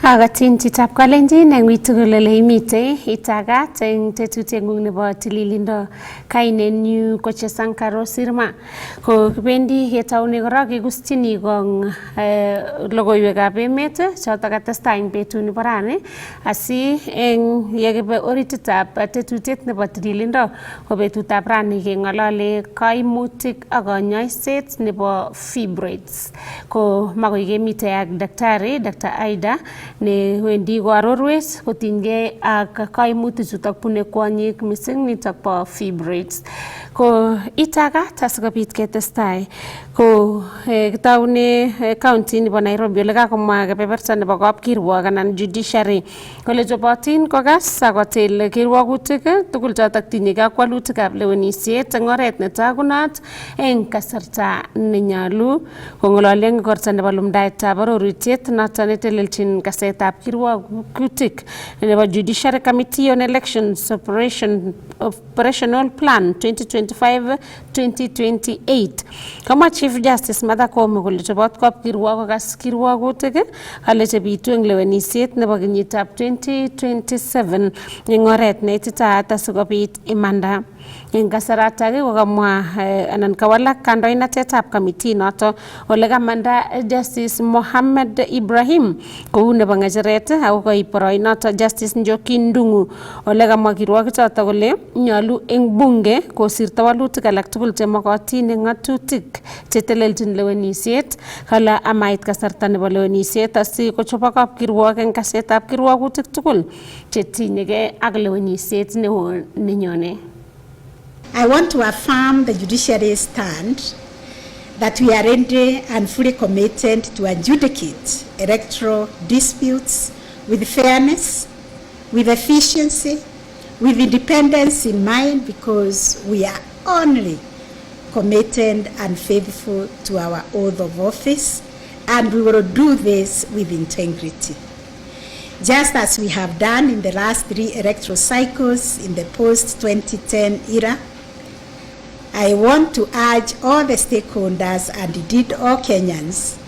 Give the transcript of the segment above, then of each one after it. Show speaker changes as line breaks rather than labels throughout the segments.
Kagatin chitab kalenjin eng witugul imite itagat eng tetutiengung nebo tililindo kainenyu ko Chesankaro Sirma ko kibendi ketaune kora kekustyini gong logoiwekab emet chotok katestai eng betuni bo rani asi eng yekebe orititab tetutiet nebo tililindo ko betutab rani keng'olole kaimutik ak kanyoiset nebo fibroids ko magoi kemite ak Daktari Dr. Aida ne wendi koarorwech kotinygei ak kaimutik chutok bune kwonyik mising nitok bo fibroids ko itagat asikobit ketestai ko kitaune county nebo Nairobi ole kakomwa kebeberta nebo kapkirwok anan judiciary kole chobotin kokas akotil kirwogutik tugul chotok tinyegei ak walutikab lewenisiet eng oret netagunot eng kasarta nenyolu kong'ololi eng igorta nebo lumdaetab arorutiet notok netelelchin kasetab kirwogutik nebo Judiciary Committee on Elections Operational Plan 2025-2028 kamwa Chief Justice Martha Koome kole chobot kapkirwok kokas kirwogutik ale chebitu eng lewenisiet nebo kenyitab 2027 eng oret neititaat asikobit imanda eng kasaratak kokamwa anan kawalak kandoinatetab committee noto ole kamanda Justice Mohammed Ibrahim kou nebo ng'echeret ako koib boroinoto Justice Njoki Ndung'u ole kamwa kirwogichoto kole nyolu eng bunge kosirto walutik alak tugul chemokotin eng ng'atutik chetelelchin lewenisiet kala amait kasarta nebo lewenisiet asi kochobok kapkirwok eng kasetab kirwogutik tugul chetinyegei ak lewenisiet neo nenyone.
I want to affirm the judiciary's stand that we are ready and fully committed to adjudicate electoral disputes with fairness, with efficiency, with independence in mind, because we are only committed and faithful to our oath of office, and we will do this with integrity. Just as we have done in the last 3 electoral cycles in the post-2010 era, I want to urge all the stakeholders and indeed all Kenyans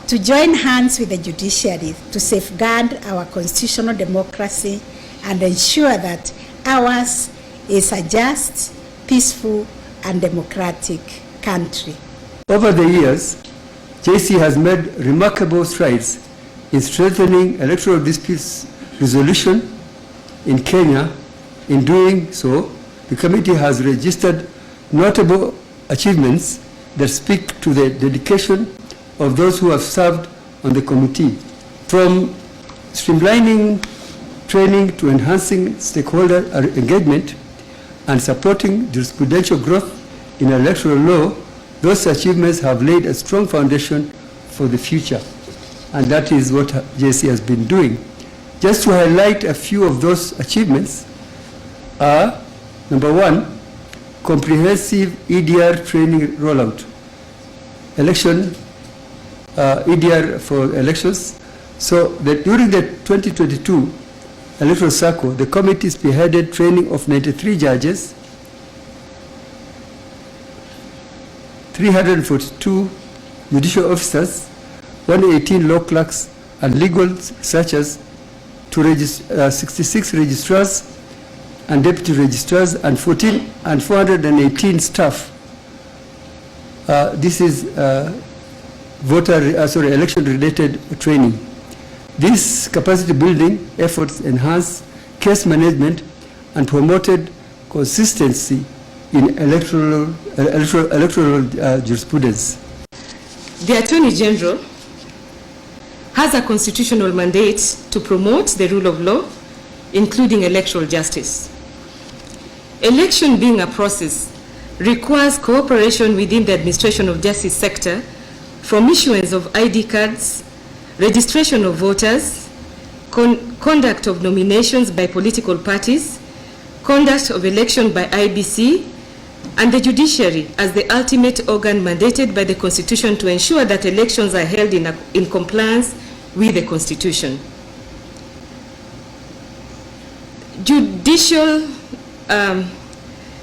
to join hands with the judiciary to safeguard our constitutional democracy and ensure that ours is a just, peaceful, and democratic country.
Over the years, JC has made remarkable strides in strengthening electoral disputes resolution in Kenya. In doing so, the committee has registered notable achievements that speak to the dedication of those who have served on the committee. From streamlining training to enhancing stakeholder engagement and supporting jurisprudential growth in electoral law, those achievements have laid a strong foundation for the future. And that is what JC has been doing. Just to highlight a few of those achievements are, number 1, comprehensive EDR training rollout. EDR for elections. So that during the 2022 electoral cycle, the committee spearheaded training of 93 judges, 342 judicial officers, 118 law clerks and legal researchers, to 66 registrars and deputy registrars, and 418 staff. This is election-related training. These capacity building efforts enhanced case management and promoted consistency in electoral jurisprudence.
The Attorney General has a constitutional mandate to promote the rule of law, including electoral justice. Election being a process requires cooperation within the administration of justice sector, from issuance of ID cards, registration of voters, conduct of nominations by political parties, conduct of election by IBC, and the judiciary as the ultimate organ mandated by the Constitution to ensure that elections are held in compliance with the Constitution.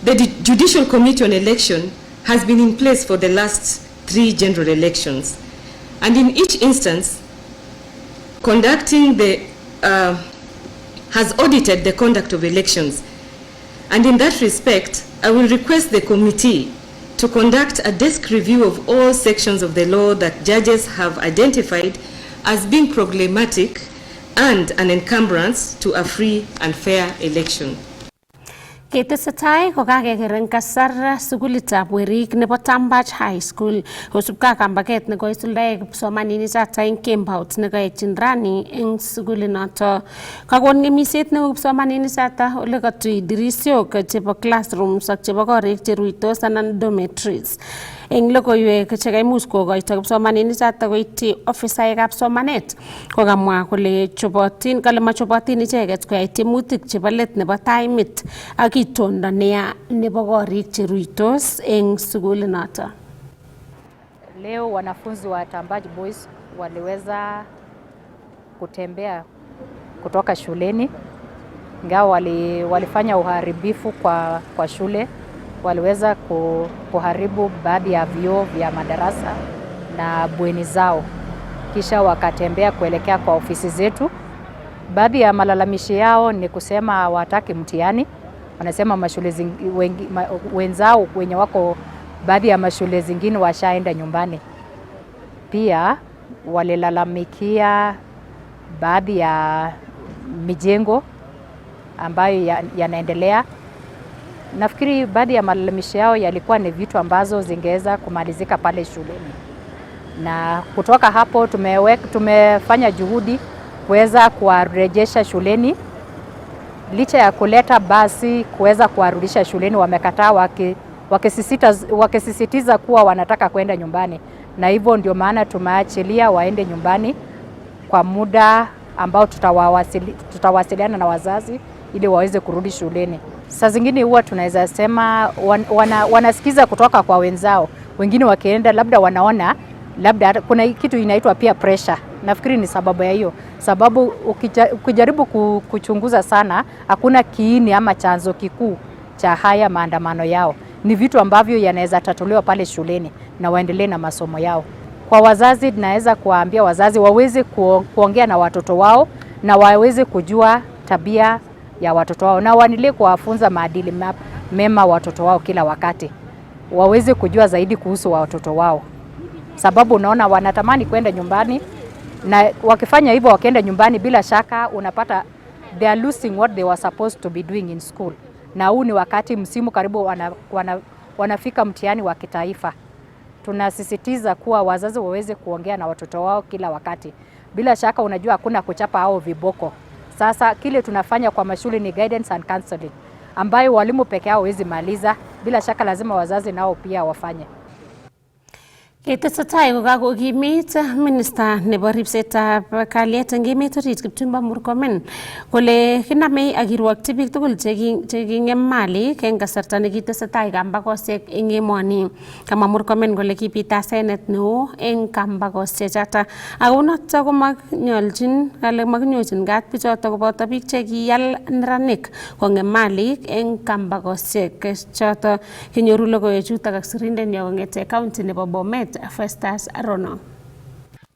The Judicial Committee on Election has been in place for the last 3 general elections, and in each instance, has audited the conduct of elections. And in that respect, I will request the committee to conduct a desk review of all sections of the law that judges have identified as being problematic and an encumbrance to a free and fair election.
Ketesetai kokakeker eng kasar sukulitab werik nebo Tambach High School kosubkei ak kambaket nekoisuldae kipsomaninik choto eng kembout nekaetyin rani eng sukulinoto. Kakon ng'emisiet neo kipsomaninik choto ole katui dirisiok chebo classrooms ak chebo korik cheruitos anan dormitories. Eng logoiwek chekaimuch kokoito kipsomaninik choto koityi ofisaekab somanet kokamwa kole machobotin icheket koyai tiemutik chebo let nebo taimit ak itondo neya nebo korik cheruitos eng sukulinoto.
Leo wanafunzi wa Tambach Boys waliweza kutembea kutoka shuleni, ingawa walifanya uharibifu kwa shule. Waliweza kuharibu baadhi ya vioo vya madarasa na bweni zao, kisha wakatembea kuelekea kwa ofisi zetu. Baadhi ya malalamishi yao ni kusema hawataki mtihani. Wanasema mashule wenzao wenye wako baadhi ya mashule zingine washaenda nyumbani. Pia walilalamikia baadhi ya mijengo ambayo yanaendelea. Nafikiri baadhi ya malalamishi yao yalikuwa ni vitu ambazo zingeweza kumalizika pale shuleni. Na kutoka hapo tumefanya juhudi kuweza kuwarejesha shuleni. Licha ya kuleta basi kuweza kuwarudisha shuleni, wamekataa wakisisitiza kuwa wanataka kwenda nyumbani. Na hivyo ndio maana tumeachilia waende nyumbani kwa muda ambao tutawasiliana na wazazi ili waweze kurudi shuleni. Saa zingine huwa tunaweza sema wanasikiza kutoka kwa wenzao. Wengine wakienda labda wanaona labda kuna kitu inaitwa peer pressure. Nafikiri ni sababu ya hiyo. Sababu ukijaribu kuchunguza sana, hakuna kiini ama chanzo kikuu cha haya maandamano yao. Ni vitu ambavyo yanaweza tatuliwa pale shuleni na waendelee na masomo yao. Kwa wazazi, naweza kuwaambia wazazi waweze kuongea na watoto wao na waweze kujua tabia ya watoto wao na waendelee kuwafunza maadili mema watoto wao kila wakati. Waweze kujua zaidi kuhusu watoto wao. Sababu unaona wanatamani kwenda nyumbani, na wakifanya hivyo wakienda nyumbani, bila shaka unapata they are losing what they were supposed to be doing in school. Na huu ni wakati msimu karibu wanafika mtihani wa kitaifa. Tunasisitiza kuwa wazazi waweze kuongea na watoto wao kila wakati. Bila shaka unajua hakuna kuchapa au viboko. Sasa kile tunafanya kwa mashule ni guidance and counseling, ambayo walimu peke yao hawezi maliza. Bila shaka lazima wazazi nao pia wafanye.
Ketesetai kokakokimit Minister nebo ripsetab kalyet eng emet orit Kipchumba Murkomen kole kinamei ak kirwokyi biik tugul cheking'em malik eng kasarta nekitesetai kambakosiek eng emoni. Kamwa Murkomen kole kibit asenet neo eng kambakosiek choto. Ako noto makinyochin kat bichoto koboto biik chekiyal neranik kong'em malik eng kambakosiek choto. Kinyoru logoiwechuto ak sirindenyo kong'ete county nebo Bomet Festus Arono.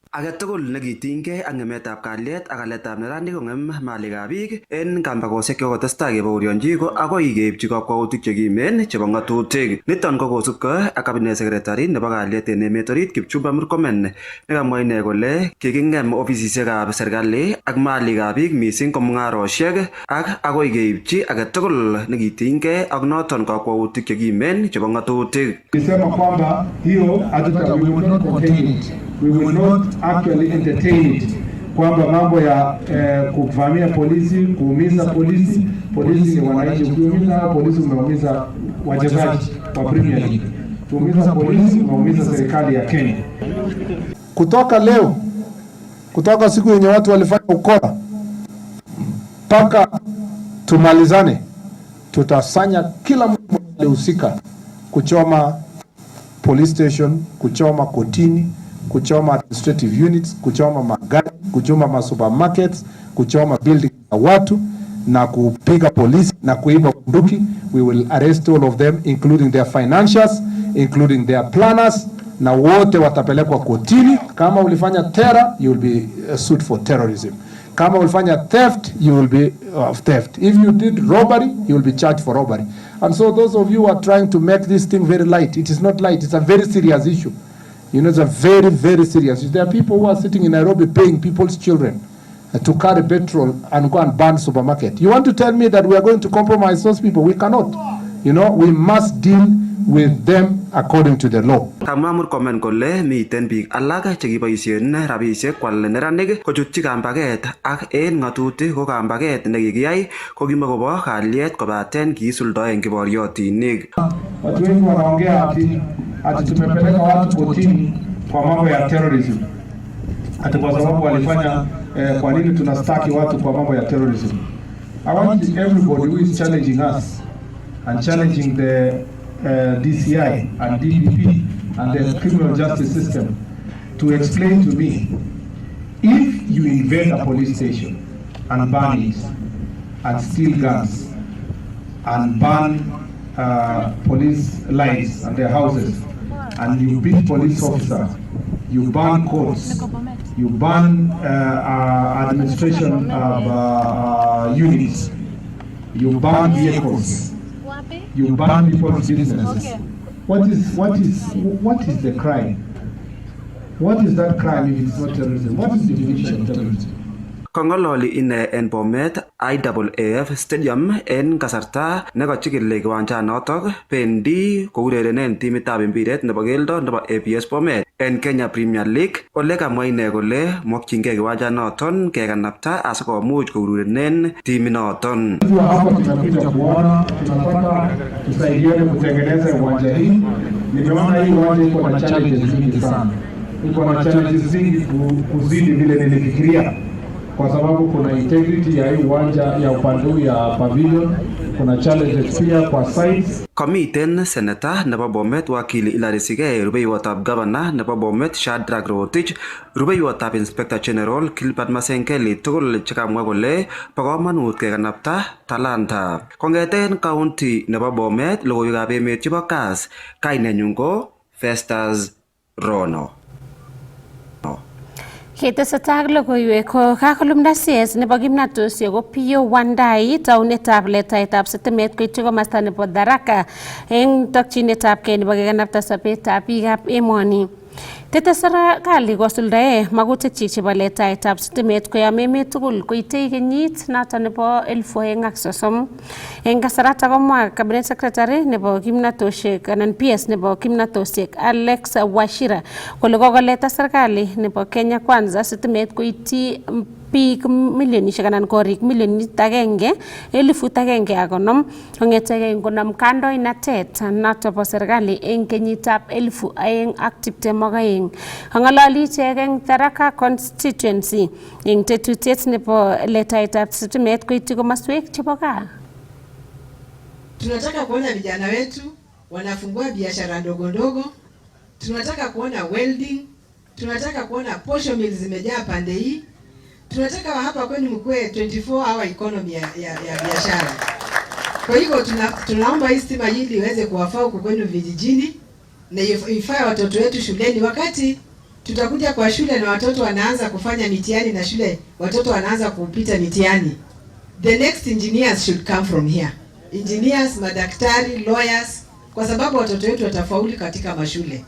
Agetugul nekitinygei ak ng'emetab kalyet ak aletab neranik kong'em malikab biik en kambakosiek chekokotestai kebaorionji ko akoi keipchi kakwautik chekimen chebo ng'atutik. Niton ko kosubkei ak cabinet secretary nebo kalyet en emet orit Kipchumba Murkomen nekamwa ine kole kiking'em ofisisiekab serikali ak malikab biik mising ko mung'arosiek ak akoi keipchi agetugul nekitinygei ak noton kakwautik chekimen chebo ng'atutik.
Kisema kwamba hiyo we will not contain it. We will not actually entertain it. Kwamba mambo ya kuvamia polisi, kuumiza polisi ni wananchi. Ukiumiza polisi umeumiza wachezaji wa Premier League. Kuumiza polisi umeumiza serikali ya Kenya.
Kutoka leo, kutoka siku yenye watu walifanya ukora mpaka tumalizane, tutasanya kila mtu alihusika kuchoma police station, kuchoma kotini, kuchoma administrative units, kuchoma magari, kuchoma masupermarkets, kuchoma building za watu na kupiga polisi na kuiba bunduki. We will arrest all of them, including their financiers, including their planners, na wote watapelekwa kotini. Kama ulifanya terror, you will be sued for terrorism. Kama ulifanya theft, you will be of theft. If you did robbery, you will be charged for robbery. And so those of you who are trying to make this thing very light, it is not light. It's a very serious issue. You know, it's a very, very serious issue. There are people who are sitting in Nairobi paying people's children to carry petrol and go and burn supermarket. You want to tell me that we are going to compromise those people? We cannot. You know, we must deal with them according to the law.
Kamwa Murkomen kole miten biik alak chekiboisien rabisiek kwal neranik kochutyi kambaket ak en ng'atutik ko kambaket nekikiyai ko kimakobo kalyet kobaten kiisuldoen kiboriotinik.
Watu wengi wanaongea ati tumepeleka watu kotini kwa mambo ya terrorism. Ati kwa sababu walifanya kwa nini tunastaki watu kwa mambo ya terrorism? I want everybody who is challenging us and challenging the DCI and DPP and the criminal justice system to explain to me, if you invade a police station and burn it and steal guns and burn police lines and their houses and you beat police officers, you burn courts, you burn administration units, you burn vehicles, you burn people's businesses. What is the crime? What is that crime if it's not terrorism? What is the definition of terrorism?
Kongololi ine en Bomet IAAF Stadium en kasarta nekachikili kiwanjanotok bendi kourerenen timitab mpiret nebo keldo nebo APS Bomet en Kenya Premier League. Ole kamwa ine kole mokyingei kiwanjanoton kekanapta asikomuch kourerenen timinoton.
Hapa tunakuja kuona, tunataka tusaidiane kutengeneza uwanja hii. Nimeona hii uwanja iko na challenges nyingi sana. Iko na challenges zingi kuzidi vile nilifikiria. Kwa sababu kuna integrity ya hii uwanja ya upande ya pavilion, kuna challenges pia kwa sites.
Komiten Senator nebo Bomet wakili Hilary Sigei, rubeiwotab Governor nebo Bomet Shadrack Rotich, rubeiwotab Inspector General Gilbert Masengeli tugul chekamwa kole bo komonut kekanapta talanta. Kongeten county nebo Bomet, logoiwekab emet chebo Kass, kainenyun ko Festus Rono.
Ketesetai ak logoiwek ko kakolumda CS nebo kimnatosiek ko Pio Wandai taunetab letaetab sitimet koityi komasta nebo Tharaka eng tokyinetabgei nebo kekanapta sobetab biikab emoni. Tete serikali kosuldae magutikchik chebo letaetab sitimet koyom emet tugul koitei kenyit noton nebo 2030. Eng kasarata komwa Cabinet Secretary nebo kimnatosiek anan PS nebo kimnatosiek Alex Wachira kole kokoleta serikali nebo Kenya Kwanza sitimet koityi biik milionishek anan korik milionit 1,150 kong'etegei ngonam kandoinatet noto bo serikali eng kenyitab 2022. Kang'alali ichek eng Tharaka constituency eng tetutiet nebo letaetab sitimet koityi komaswek chebo gaa.
Tunataka kuona vijana wetu wanafungua biashara ndogo ndogo. Tunataka kuona welding. Tunataka kuona posho mills zimejaa pande hii. Tunataka hapa kwenu mkue 24-hour economy ya biashara. Kwa hivyo tunaomba hii stima hii iweze kuwafaa huko kwenu vijijini na ifanye watoto wetu shuleni. Wakati tutakuja kwa shule na watoto wanaanza kufanya mitihani na shule watoto wanaanza kupita mitihani, the next engineers should come from here. Engineers, madaktari, lawyers, kwa sababu watoto wetu watafauli katika mashule.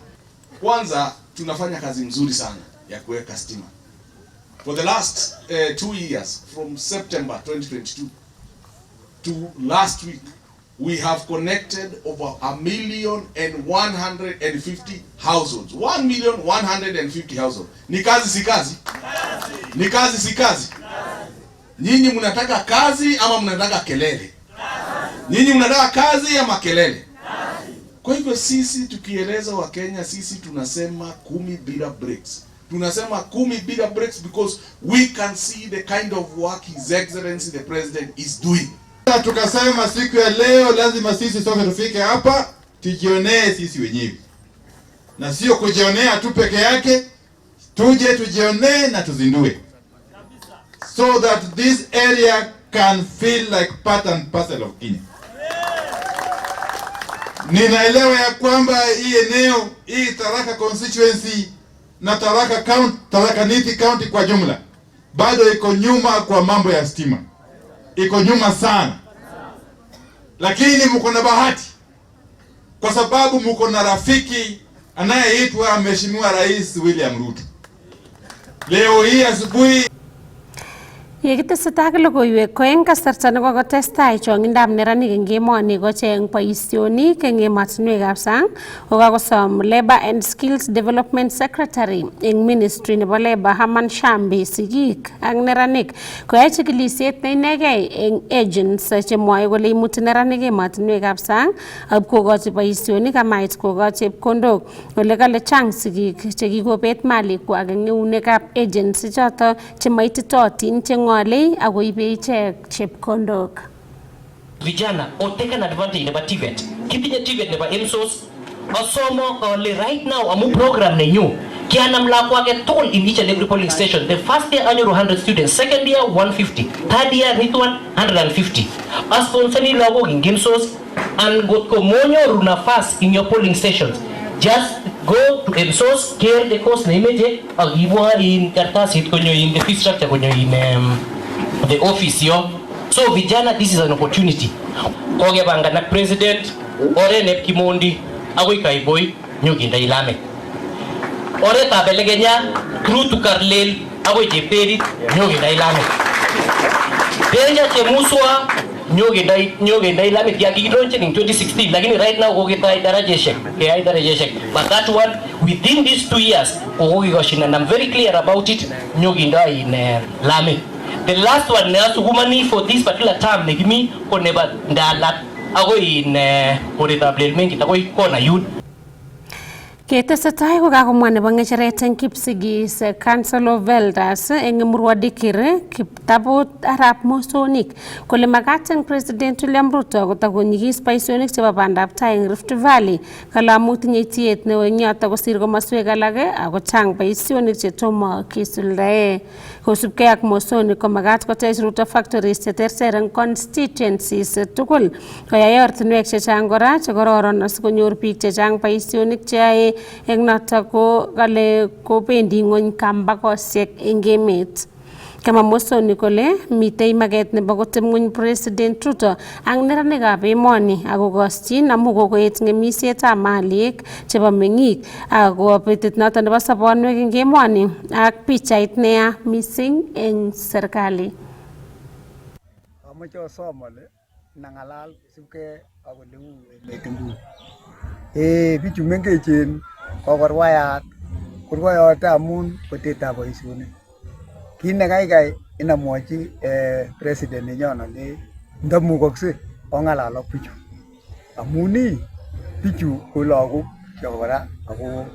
Kwanza tunafanya kazi nzuri sana ya kuweka stima. For the last 2 years, from September 2022 to last week, we have connected over 1,150,000 households. 1,150,000 households. Ni kazi si kazi? Ni kazi si kazi? Nyinyi mnataka kazi ama mnataka kelele? Nyinyi mnataka kazi ama kelele? Kwa hivyo sisi tukieleza wa Kenya, sisi tunasema 10 bila breaks. Tunasema 10 bila breaks because we can see the kind of work His Excellency the President is doing.
Tukasema siku ya leo lazima sisi sote tufike hapa tujionee sisi wenyewe. Na sio kujionea tu peke yake, tuje tujionee na tuzindue. So that this area can feel like part and parcel of Kenya. Ninaelewa ya kwamba hii eneo hii Tharaka constituency na Tharaka Nithi County kwa jumla bado iko nyuma kwa mambo ya stima, iko nyuma sana, lakini mko na bahati kwa sababu mko na rafiki anayeitwa Mheshimiwa Rais William Ruto. Leo hii asubuhi
Yekitesetai logoiwek ko eng kasarta nekokotestai chong'indab neranik eng emoni kocheng boisionik eng emotinwekab sang kokakosom Labour and Skills Development Secretary eng Ministry nebo Labour Herman Shambi sigik ak neranik koyai chikilisiet neinegei eng agents chemwoe kole imuti neranik emotinwekab sang ak kokochi boisionik amait kokochi chepkondok ole kale chang sigik chekikobet malikwak eng eunekab agents choto chemaititootin ng'olei ako ibe ichek chepkondok.
Vijana or taken advantage nebo TVET. Kitinye TVET nebo MSOS asomo ole right now amu program nenyu kianam lakwa age tugul in each and every polling station. The first year anyoru 100 students, second year 150, third year nito 150. Asponsoni lagok in MSOS and gotko monyoru nafas in your polling stations. Just go to MSOS, care the course na imeje, agibwa in kartasit konyo in the fee structure konyo in the office yo. So vijana, this is an opportunity. Koge banga na president, ore nep kimondi, agoi kaiboi, nyuginda ilame. Ore tabelegenya, through to Karlel, agoi jeperi, nyuginda ilame. Denja chemuswa, nyuginda ilame kia kikidonche in 2016, lakini right now kogeta idarajeshek, kaya idarajeshek. But that one, within these 2 years, kogogi goshin, and I'm very clear about it, nyuginda in lame. The last one, Sugumani for this particular term, Negimi, Koneba Ndalat, Ago in Oretablement, Ago Kona Yun.
Ketesetai kokakomwa nebo ng'echeret eng Kipsigis Council of Elders eng Murwa Dikir Kiptabut Arap Mosonik kole makat eng President William Ruto kotakonyigis boisionik chebo bandab tai eng Rift Valley kala amu tinye tiet neo eng yoto kosir komoswek alake ako chang boisionik chetomo kisuldae. Kosubkei ak Mosonik ko makat kotech Ruto factories cheterter eng constituencies tugul koyai ortinwek chechang kora chekororon asikonyor biik chechang boisionik cheyae eng noto ko kale kobendi ng'ony kambakosiek eng emet. Kama Mosonik kole mitei maket nebo kotem ng'ony President Ruto ak neranikab emoni akokosyin amu kokoet ng'emisietab malik chebo meng'ik ako betet noto nebo sobonwek eng emoni ak pichait neya mising eng serikali.
Amoche asom ale nang'alal sibke ak ole uu emet nguni. Bichu mengechen korwayote amun betetab boisionik. Kit ne kaikai inamwochi president nenyon ale ndamukokse ong'alal ak bichu. Amun bichu ko lagok kyok kora ako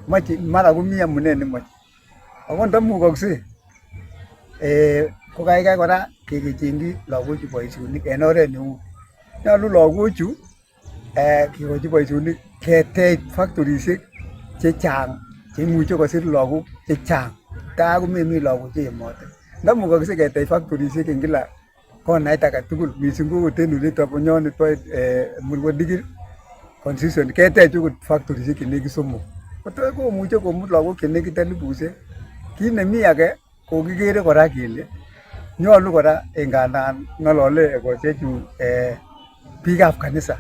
mache mara komi amune nemoche. Ako ndamukokse ko kaikai kora kekechengchi lagochu boisionik en oret neu. Nyolu lagochu kekochi boisionik ketech factorisiek chechang cheimuche kosir lagok chechang. Ta komemi lagok cheyemote. Ndamukokse ketech factorisiek en kila konait age tugul mising ko en olitab Bonyonet bo Murwa Dikir constituency ketech okot factorisiek chenekit 3. Koto komuche komut lagok chenekit 1000. Kit nemi age kokikere kora kele nyolu kora engandan ng'olole egosiechu biikab kanisa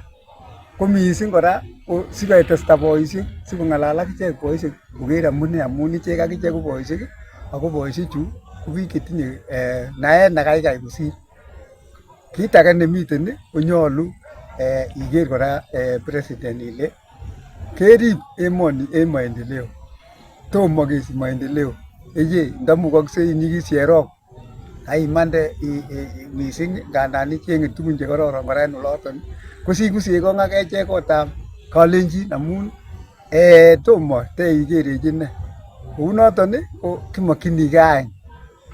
ko mising kora siketesta boisiek sikong'alal ak ichek boisiek koker amune amun ichek ak ichek ko boisiek ako boisiechu ko biik chetinye naet nekaikai kosir. Kit age nemiten konyolu iker kora president ile kerib emoni en maendeleo. Tomo kesich maendeleo. Ndamukokse inyigis Cherop aimande mising ngandan icheng'e tugun chekororon kora en oloton kosiku sekong ak echek kotab kalenjin amun tomo teikerechi ne. Kou noton ko kimokyinigei any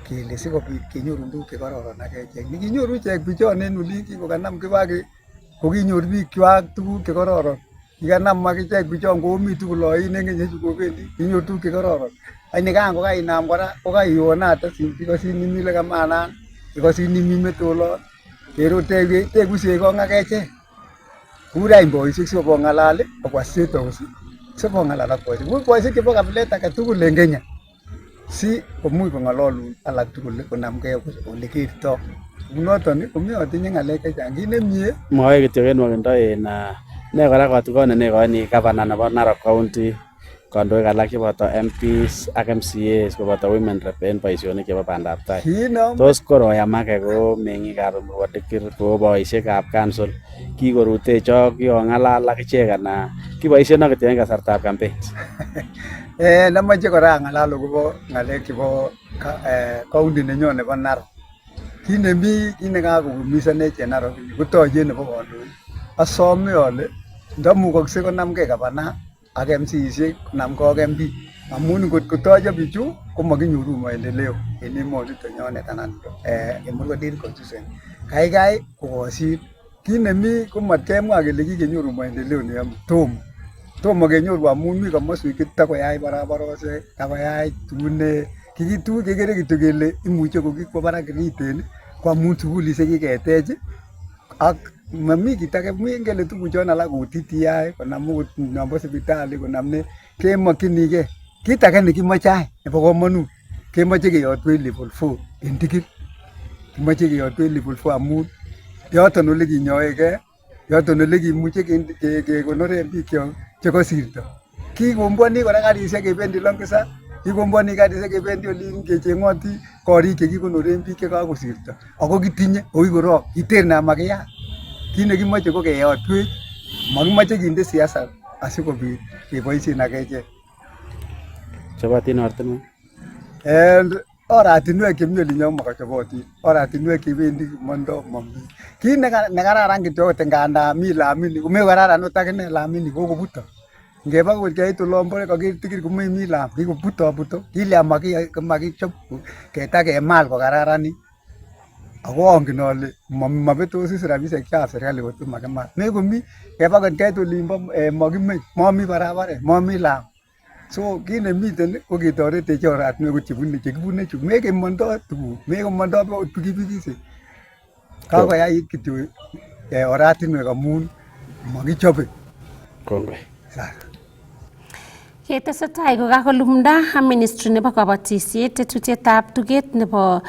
kele sikobit kenyoru tuguk chekororon ak echek. Nikinyoru ichek bichon en oli kikokanam Kibaki kokinyor biikwak tuguk chekororon. Kikanam ak ichek bichon komi tugul oin en kenyisiek kobendi kinyor tuguk chekororon. Any kan kokainam kora kokaionate ikosin imile kamanan ikosin imi metolot kero tegu sekong ak echek. Kurai boisiek sikobongalal akwa state house sikobongalal ak boisiek. Ku boisiek chebo kabilet age tugul en Kenya si komuch kong'ololun alak tugul konamgei ole kerto. Noton komi atinye ng'alek chechang kit nemie.
Mwoe kityo en nwokindo en ne kora kotikonet nekoini gavana nebo Narok County, kandoik alak cheboto MPs ak MCAs koboto women rep en boisionik chebo bandab tai. Tos koroyamake ko meng'ikab Mbogodikir ko boisiekab council kikorutechok kikong'alal ak ichek ana kiboisien kityo en kasartab campaigns.
Namache kora ang'alal akobo ng'alek chebo county nenyon nebo Narok. Kit nemi kit nekakokumisanech en Narok kotoiyet nebo kandoik. Asome ale ndamukokse konamgei gavana ak MCisiek konamgei ak MP amun ngot kotoiyo bichu komakinyoru maendeleo en emonito nyonet anan en Mbogodikir constituency. Kaikai kokosir kit nemi komatemwa kele kikenyoru maendeleo neyome tomo kenyoru amun mi komoswek chetakoyai barabarosiek takoyai tugune kikitu kekere kityo kele imuche kokikwo barak kiten ko amun sugulisiek kiketech ak mami kit age mi ngele tuguchon alak kou TTI konam okot nombo sipitali konam ne kemokyinige kit age nekimoche any nebo komonut kemoche keyotwech level 4 en Tikir. Kimoche keyotwech level 4 amun yoton ole kinyoege, yoton ole kimuche kekonoren biik chekosirto. Kikombwani kora karisiek kebendi Longisa, kikombwani karisiek kebendi olin kecheng'oti korik chekikonoren biik chekakosirto. Ako kitinye ako kikorok kiter namakiyat. Kit nekimoche ko keyotwech, makimoche kinde siasa asikobit keboisien ak echek.
Chobotin ortinwek?
Oratinwek chemi olinyon makochobotin, oratinwek chebendi Mondo mami. Kit nekararan kityo ot nganda mi lamini, komekararan ot akine lamini kokobuto. Ngeba kot keit olombo kaker Tikir komemi lam, kikobuto. Kilya makichop ketakemal kokararanit. Ako angen ale mabetos rabisiek chab serikali kot makimal. Mekomi keba kot keit olimbo makimeny, mami barabaret, mami lam. So kit nemiten ko ketoretech oratinwek chekibune chu. Mekemondo tuguk, mekemondo pikipikisiek. Kakoyait kityo oratinwek amun makichobe.
Kongoi.
Ketesetai kokakolumda Ministry nebo Kabatisiet tetutietab tuget nebo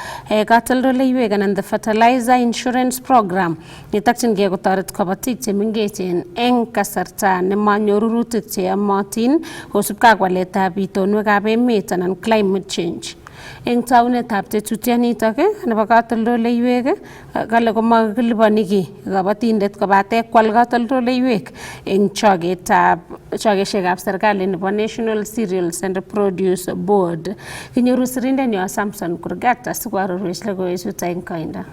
katoldoleiwek anan the Fertilizer Insurance Program netokyingei kotoret kabatik chemengechen eng kasarta nemanyoru rurutik cheyomotin kosubkei ak waletab itonwekab emet anan climate change. Eng taunetab tetutionitok nebo katoldoleiwek kale komakiliponi kiy kabatindet kobate kwal katoldoleiwek eng chogesiekab serikali nebo National Cereals and Produce Board. Kinyoru sirindenyo Samson Kurgat asikoarorwech logoiwechuto eng koindo.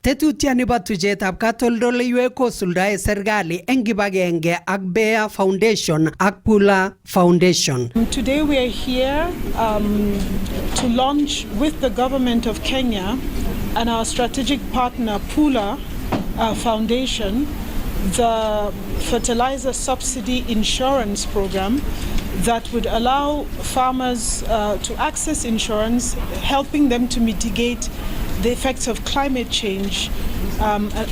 Tetutiani bo tuchetab katoldoleiwek kosuldae serikali eng kibagenge ak Bayer Foundation ak Pula Foundation.
Today we are here to launch with the government of Kenya and our strategic partner Pula Foundation the fertilizer subsidy insurance program that would allow farmers to access insurance, helping them to mitigate the effects of climate change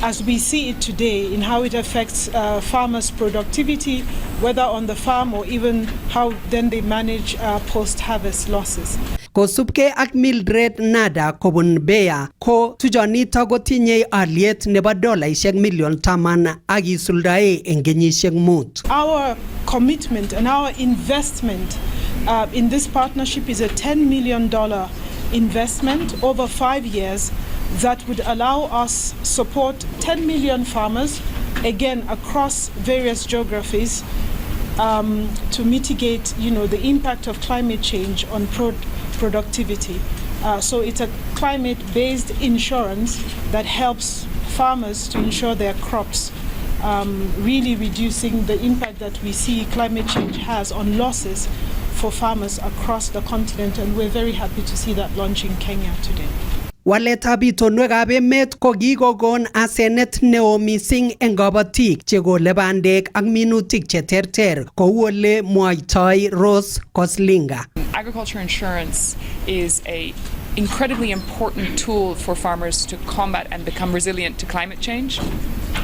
as we see it today in how it affects farmers' productivity, whether on the farm or even how then they manage post-harvest losses.
Kosubkei ak Mildred Nada kobun Bayer ko tujonito kotinye aliet nebo $10 million ak isuldae eng kenyisiek 5.
Our commitment and our investment in this partnership is a $10 million investment over 5 years that would allow us support 10 million farmers, again across various geographies, to mitigate, the impact of climate change on productivity. So it's a climate-based insurance that helps farmers to insure their crops, really reducing the impact that we see climate change has on losses for farmers across the continent, and we're very happy to see that launch in Kenya today.
Waletab itonwekab emet ko kikokon asenet neo mising eng kabatik chekole bandek ak minutik cheterter kou ole mwaitoi Rose Koslinga.
Agriculture insurance is an incredibly important tool for farmers to combat and become resilient to climate change.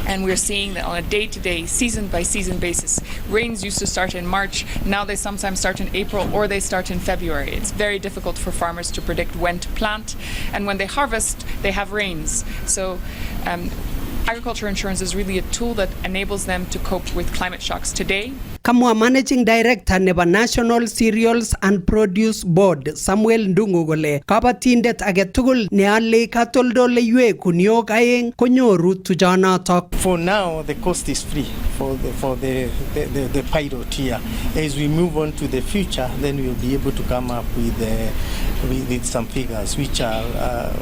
And we're seeing that on a day-to-day, season-by-season basis. Rains used to start in March, now they sometimes start in April or they start in February. It's very difficult for farmers to predict when to plant, and when they harvest, they have rains. So agriculture insurance is really a tool that enables them to cope with climate shocks today.
Kamwa Managing Director nebo National Cereals and Produce Board Samuel Ndungu kole kabatindet age tugul neale katoldoleiwek kuniok aeng konyoru tujonotok.
For now the cost is free for the pilot here. As we move on to the future, then we'll be able to come up with some figures which are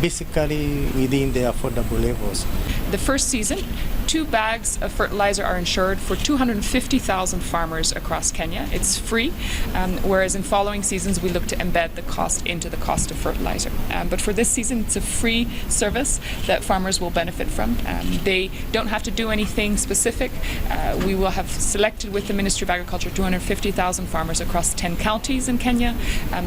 basically within the affordable levels.
The first season, 2 bags of fertilizer are insured for 250,000 farmers across Kenya. It's free, whereas in following seasons we look to embed the cost into the cost of fertilizer. But for this season, it's a free service that farmers will benefit from. They don't have to do anything specific. We will have selected with the Ministry of Agriculture 250,000 farmers across 10 counties in Kenya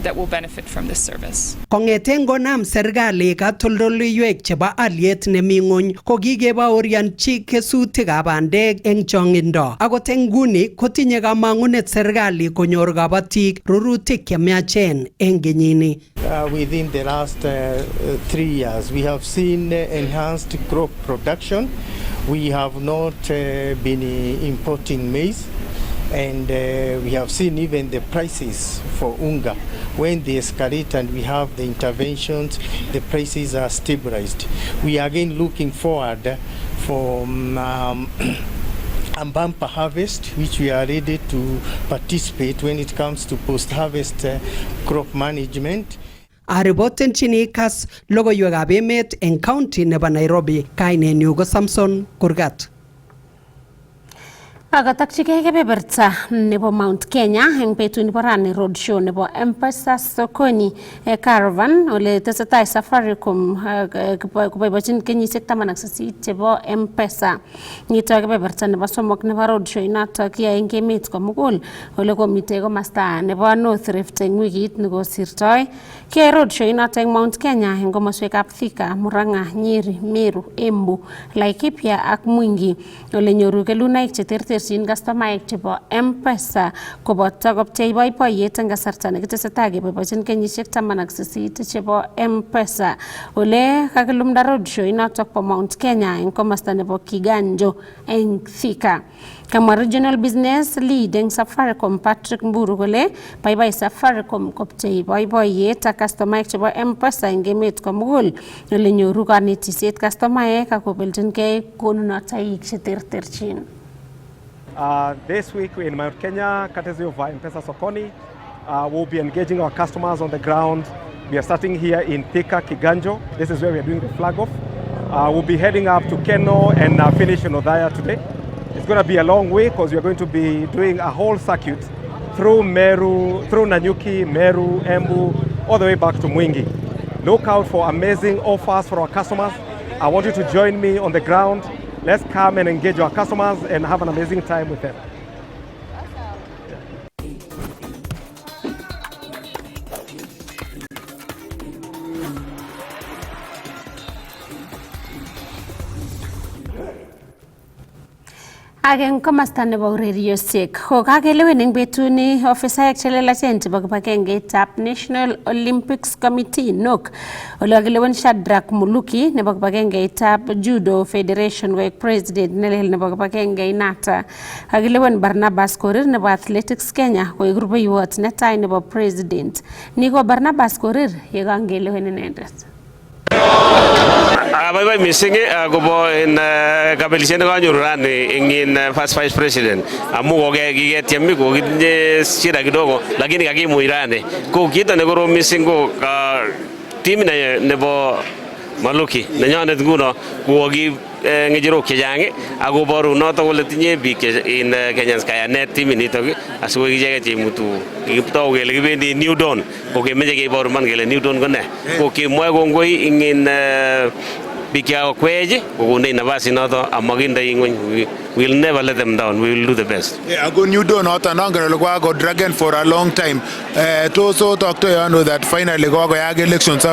that will benefit from this service.
Kongeten konam serikali katoldoleiwek chebo aliet nemi ng'ony ko kikebaoryanchi kesutikab bandek eng chongindo. Akot eng nguni kotinye kamang'unet serikali konyor kabatik rurutik chemiachen eng kenyini.
Within the last 3 years, we have seen enhanced crop production. We have not been importing maize. And we have seen even the prices for unga. When they escalate and we have the interventions, the prices are stabilized. We are again looking forward for a bumper harvest, which we are ready to participate when it comes to post-harvest crop management.
Ariboten chini kas logoiwekab emet eng county nebo Nairobi. Kainenyu ko Samson Kurgat.
Akatakchigei kebeberta nebo Mount Kenya eng betut nebo rani roadshow nebo M-Pesa Sokoni Caravan ole tesetai Safaricom koboibochin kenyisiek 18 chebo M-Pesa. Nito kebeberta nebo somok nebo roadshow inoto kiyae eng emet komugul ole komitei komasta nebo North Rift eng wikit nekosirtoi. Kiyae roadshow inoto eng Mount Kenya eng komoswekab Thika, Murang'a, Nyeri, Meru, Embu, Laikipia ak Mwingi ole nyoru kelunaik cheterter customaek chebo M-Pesa koboto kopchei boiboiyet eng kasarta nekitesetai keboibochin kenyisiek 18 chebo M-Pesa ole kakilumda roadshow inotok po Mount Kenya eng komasta nebo Kiganjo eng Thika. Kamwa Regional Business Lead eng Safaricom Patrick Mburu kole baibai Safaricom kopchei boiboiyet ak customaek chebo M-Pesa eng emet komugul ole nyoru kanetisiet customaek ak kobeljingei konunotoik cheterterchin.
This week in Mount Kenya, courtesy of M-Pesa Sokoni, we'll be engaging our customers on the ground. We are starting here in Thika, Kiganjo. This is where we are doing the flag off. We'll be heading up to Keno and finish in Othaya today. It's going to be a long way because we are going to be doing a whole circuit through Meru, through Nanyuki, Meru, Embu, all the way back to Mwingi. Look out for amazing offers for our customers. I want you to join me on the ground. Let's come and engage our customers and have an amazing time with them.
Eng komasta nebo ureriosiek ko kakelewen eng betuni ofisaek chelelachen chebo kibagengeitab National Olympics Committee NOC ole kakelewen Shadrack Muluki nebo kibagengeitab Judo Federation koek president nelel nebo kibagengeinata. Kakelewen Barnabas Korir nebo Athletics Kenya koek rubeiwot netai nebo president. Ni ko Barnabas Korir ye kangelewen inendet.
Bye missing agobo in kabelishen kanyoru rani in first vice president amu kiketiemi kokinye shida kidogo lakini kakimuirane ko kito nekoro missing ko team nebo Maluki nenyonet nguno koki ngejirok chechang akoboru noto kole tinye biik in Kenyan kayanet team nitok asiko icheket chemutu kiptau kele kibendi New Dawn ko kemeche keboru man kele New Dawn ko ne ko kimwa kongoi in biik ya kweje kokone nafasi noto amakindoi ngweny. We'll never let them down. We will do the best.
I go New Dawn hata nangere lwa go dragon for a long time. To so talk to you know that finally go elections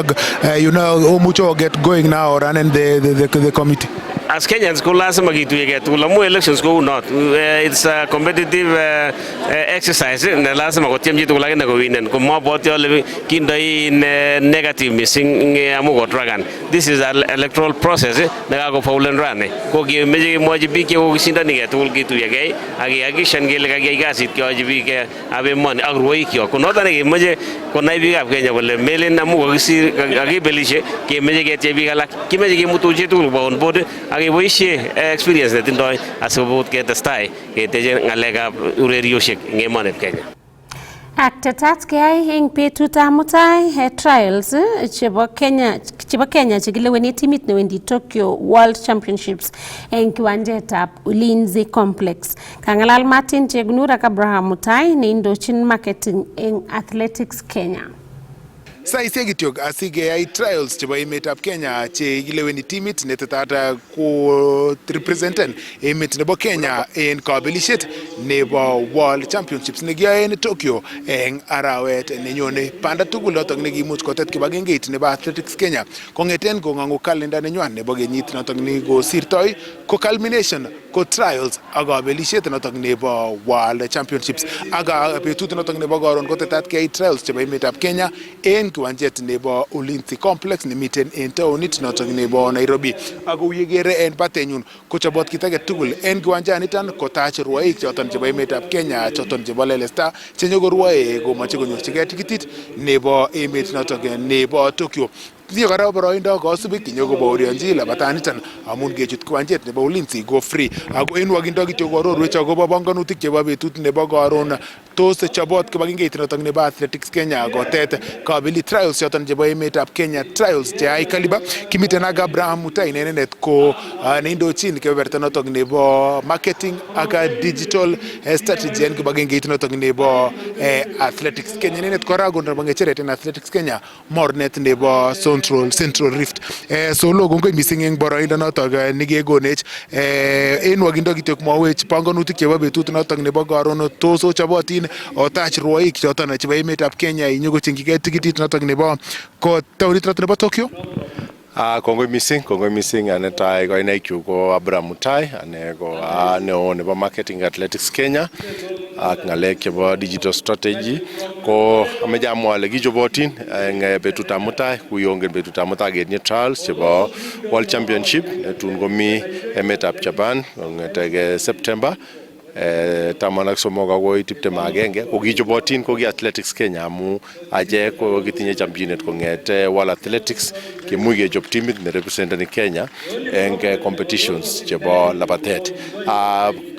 you know mucho get going now running the committee.
as Kenyans ko lazima kituyege tugul amu elections ko not. It's a competitive exercise ne lazima kotyem chi tugul lakini ko winen ko mabwoti ale kindoi negative missing amu ko dragon. This is an electoral process ne ka ko faulen rane ko ki meje moji bi ke ko sindani ke tugul kituyege agi agishan gele ka gi gasit ke oji bi ke abe mon agroi ki ko not ne meje ko nai bi ka Kenya wala melen amu ko si agi belishe ke meje ke tebi kala ki meje ke mutu chi tugul bon bod agi boishe experience ne tindoi asubut ke testai ke teje ngalega urerioshek ngemane Kenya.
Ak tetat keyai eng betutab mutai trials chebo Kenya chekileweni timit newendi Tokyo World Championships eng kiwanjetab Ulinzi Complex. Kangalal Martin Chegunur ak Abraham Mutai neindochin marketing eng Athletics Kenya.
Saisiek kityok asikeyai trials chebo emetab Kenya che kileweni timit netetat ko representen emet nebo Kenya en kabelisiet nebo World Championships nekiyoe en Tokyo eng arawet nenyone. Panda tugul notok nekimuch kotet kibagengeit nebo Athletics Kenya kongeten kong'ang'u kalenda nenywan nebo kenyit notok nekosirtoi ko culmination ko trials ak kabelisiet notok nebo World Championships ak betut notok nebo koron kotetat keyai trials chebo emetab Kenya en kiwanjet nebo Ulinzi Complex nemiten en taonit notok nebo Nairobi. Ako yekere en batenyun kochobot kit age tugul en kiwanjaniton kotach rwoik choton chebo emetab Kenya choton chebo lelesta chenyokorwoe komoche konyorchigei tikitit nebo emet notok nebo Tokyo. Tinye kora boroindo kosubik kinyokobaorionji labataniton amun kechut kiwanjet nebo Ulinzi go free. Ako en wakindo kityo koarorwech akobo banganutik chebo betut nebo koron tos chobot kibagengeit notok nebo Athletics Kenya kotet kabeli trials choton chebo emetab Kenya trials che high caliber. Kimiten ak Abraham Mutai inendet ko neindochin kebeberta notok nebo marketing ak digital strategy en kibagengeit notok nebo Athletics Kenya. Inendet kora konabo ngecheret en Athletics Kenya mornet nebo Central Rift. So logo ngoi missing eng boroindo notok nekekonech en wakindo kityo mwawech panganutik chebo betut notok nebo karon tos ochobotin otach rwoik choton chebo emetab Kenya inyokochengchigei tikitit notok nebo taonit notok nebo Tokyo.
Kongoi missing anetai koinaikyu ko Abraham Mutai ane ko neo nebo marketing Athletics Kenya ak ngalek chebo digital strategy ko ameche amwa ale kichobotin eng betutab mutai kuyongen betutab mutai ketinye trials chebo World Championship tun komi emetab Japan kong'etege September 13 agoi 21 ko kichobotin ko ki Athletics Kenya amu aje ko kitinye championnat kong'ete World Athletics kimuch kechob timit ne representani Kenya eng competitions chebo labatet.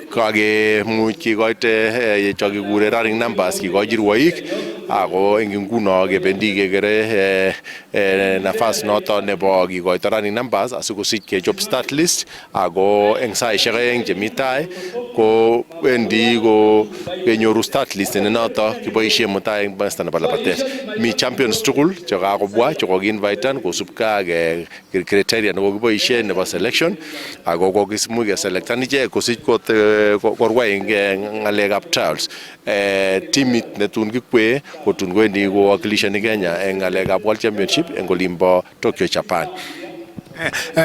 Kage much kikoite chokikure running numbers kikochi rwoik ako eng nguno kebendi kekere nafas noton nebo kikoito running numbers asikosich kechob start list ako eng saishek aeng chemi tai ko wendi ko kenyoru start list nenoto kiboisie mutai eng masta nebo labatet. Mi champions tugul chekakobwa chekokiinvitan kosubkei ak criteria nekokiboisie nebo selection ako kokisimuch keselectan ichek kosich korwai eng ngalekab trials. Timit netun kikwee kotun kwendi kowakilishani Kenya eng ngalekab World Championship eng olimbo Tokyo, Japan.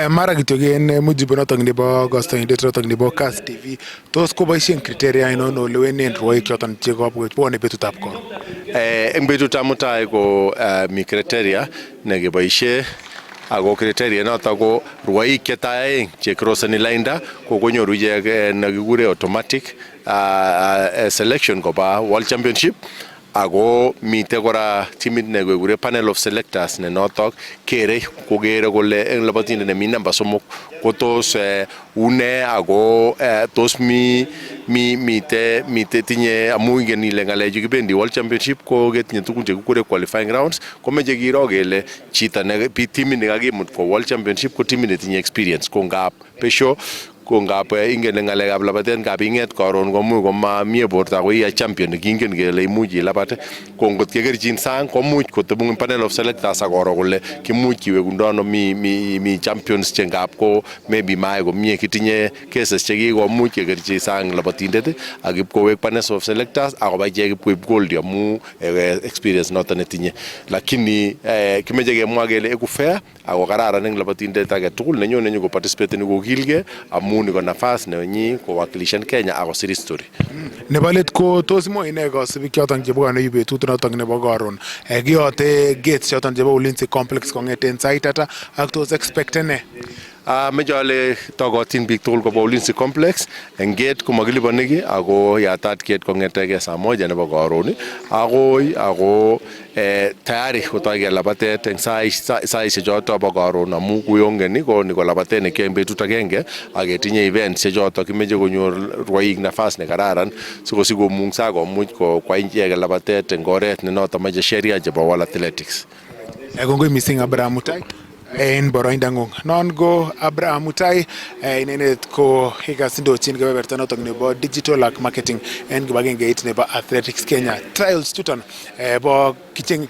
Mara kityo en mujibu notok nebo kastoindet notok nebo Kass TV tos koboisien criteria ainon olewenen rwoik choton chekabwone betutab koron?
Eng betutab mutai ko mi criteria nekeboisie ako criteria notok ko rwoik chetai aeng che crossani lainda ko konyoru ichek nekikure automatic selection koba World Championship. Ako mite kora timit nekekure panel of selectors ne notok kere kole eng labatindet nemi namba 3 ko tos une ako tos mite tinye amu ingen ile ngalechu kibendi World Championship ko ketinye tukun chekikure qualifying rounds komeche kiro kele chito timit nekakimut kwa World Championship ko timit netinye experience ko ngap pesho ko ngap ingen ngalekab labatet ngap inget karon komuch komamie borto ko iya champion kingen kele imuch ilabat ko ngot kekerchin sang komuch kotebung panel of selectors akoro kole kimuch kiwekundono mi champions che ngap ko maybe mai komie kitinye cases che kikomuch kekerchi sang labatindet ak ipkowek panel of selectors akoba ichek ipkoib gold amu experience noton netinye lakini kimeche kemwa kele eku fair ako kararan eng labatindet age tugul nenyone nyo participate ni kokilge amu ni ko nafas nenyi kowakilishan Kenya ako siri story.
Nebo let ko tos mo ine kasubik choton chebo kano yu betut noton nebo karon kiyote gates choton chebo Ulinzi complex kongeten sait ata ak tos expect ne
mejale togotin biik tugul koba Ulinzi complex en gate komakiliponi ki ako yatat gate kongetege saa 1 nebo karon ako tayari kotoke labatet en saisiek choto bo karon amu kuyongen ko ni ko labatet ne kiyoe betut agenge ak ketinye events che choto kimeche konyor rwoik nafas ne kararan sikomungsa komuch kwai ichek labatet en oret ne noto meche sheria chebo World Athletics.
Kongoi missing Abraham Mutai en boroindang'ung. Non go Abraham Mutai inendet ko ikasindochin kebeberta notok nebo digital ak marketing en kibagengeit nebo Athletics Kenya. Trials chuton bo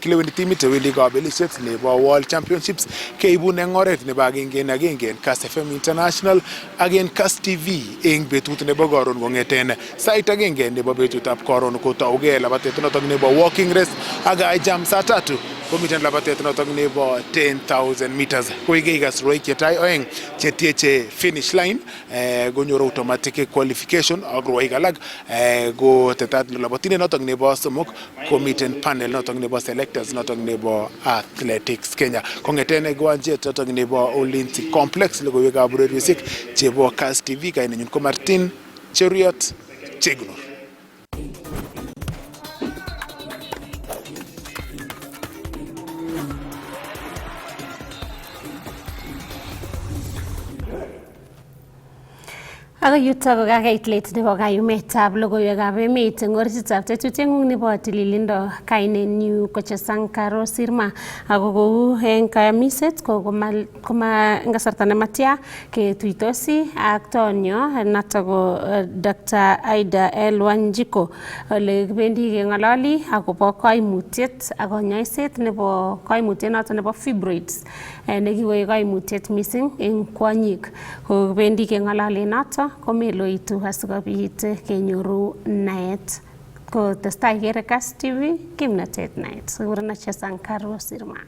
kileweni timit wendi kabelishet nebo World Championships keibun en oret nebo agenge en Kass FM International ak en Kass TV en betut nebo karon kong'eten sait agenge nebo betutab karon kotauge labatet notok nebo walking race ak high jump saa 3 komiten labatet notok nebo 10,000 meters. Koikas roik chetai oeng chetieche finish line konyoru automatic qualification ak roik alak go tetat labatine notok nebo somok komiten panel notok nebo selectors notok nebo Athletics Kenya. Kong'eten kiwanjet notok nebo Ulinzi complex logoiwekab ureriosiek chebo Kass TV kainenyun ko Martin Cheruiyot Chegunor.
Ako yuto ko kakait let nebo kayumetab logoiwekab emet eng orititab tetutieng'ung nebo tililindo. Kainenyu ko Chesanka Rosirma ako kou eng kayamiset ko eng kasarta nematya ketuitosi ak tonyo noto ko Dr. Aida L. Wanjiko ole kibendi keng'ololi akobo kaimutiet ak konyoiset nebo kaimutiet noto nebo fibroids nekikoek kaimutiet mising eng kwonyik. Ko kibendi keng'ololi noto komeloitu asikobit kenyoru naet. Ko testai kere Kass TV kimnatet naet. Sigurana Chesanka Rosirma.